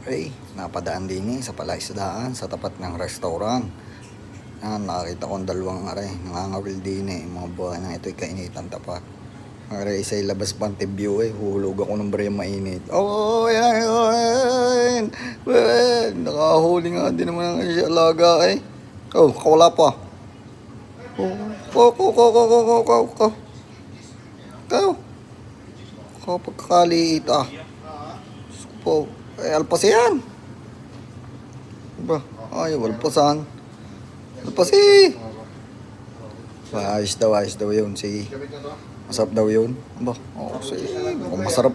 Okay, napadaan din sa palaisdaan sa tapat ng restaurant. Nakakita ko ang dalawang nangangawil din mga buhay na ito'y kainitan tapat. Isa labas pante view hulog ako ng barya mainit. Oh, yan. Nakahuli nga din naman ang alaga Oh, kawala pa. Pagkakaliit po. Alpas yan. Ba? Ay, alpasan. Alpasi. Ayos daw yun. Sige. Masarap daw yun. Ba? Oo, sige. Masarap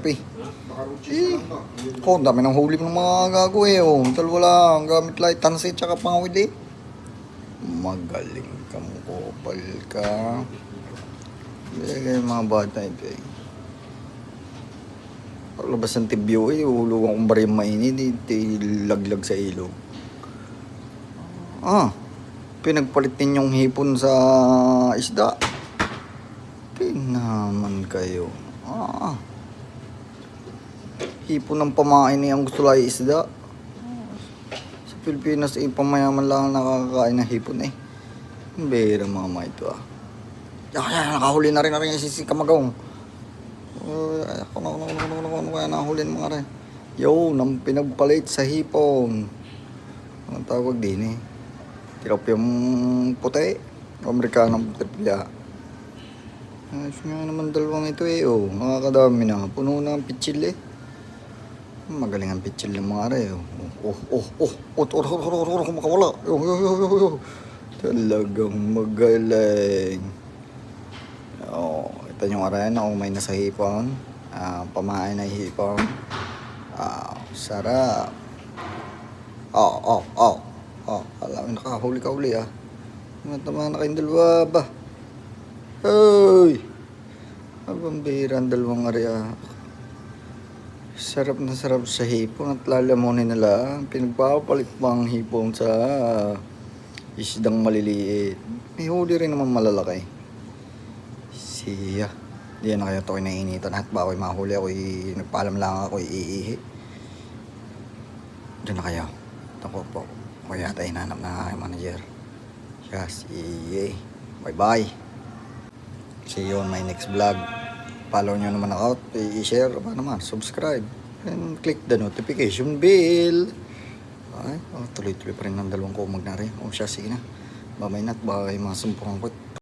ang dami ng huli ng mga gago Dalawa lang. Gamit light, tansi, tsaka pangawid Magaling ka mo, kopal ka. Mga bata ito Paglabas ng tibyo uhulugan kong barya mainit laglag sa ilog. Pinagpalit ninyong hipon sa isda. Naman kayo. Hipon ng pamain ang gusto lang isda. Sa Pilipinas pamayaman lang nakakakain ng hipon Bera mama ito nakahuli na rin si Kamagong. Ano kaya nahulin mga rin? Nang pinagpalit sa hipon. Anong tawag din Tilapiyang puti. Amerikanong tilapia. Ayos nga naman dalawang ito nakakadami na. Puno na ang pitsil Magaling ang pitsil ng mga rin Kumakawala. Talagang magaling. Ito yung arena may nasa hipon. Pamain na hipon. Sarap. Alam mo nakahuli ka uli Tama na kayong dalawa ba? Hey! Abang bihira ang dalawang area. Sarap na sarap sa hipon at lalamunin nila. Pinagpapalit pang hipon sa isdang maliliit. May huli rin naman malalaki. Siya. Di na kayo ito nainitan at ba ako'y mahuli nagpaalam lang ako iihi. Diyan na kayo. Tako po. Ako yata hinanap na aking manager. Yes. Bye bye. See you on my next vlog. Follow nyo naman ako. I-share pa naman. Subscribe. And click the notification bell. Tuloy-tuloy pa rin ng dalawang kumag na rin. Siya, sige na. Babay na at baka mga sumpungan ko.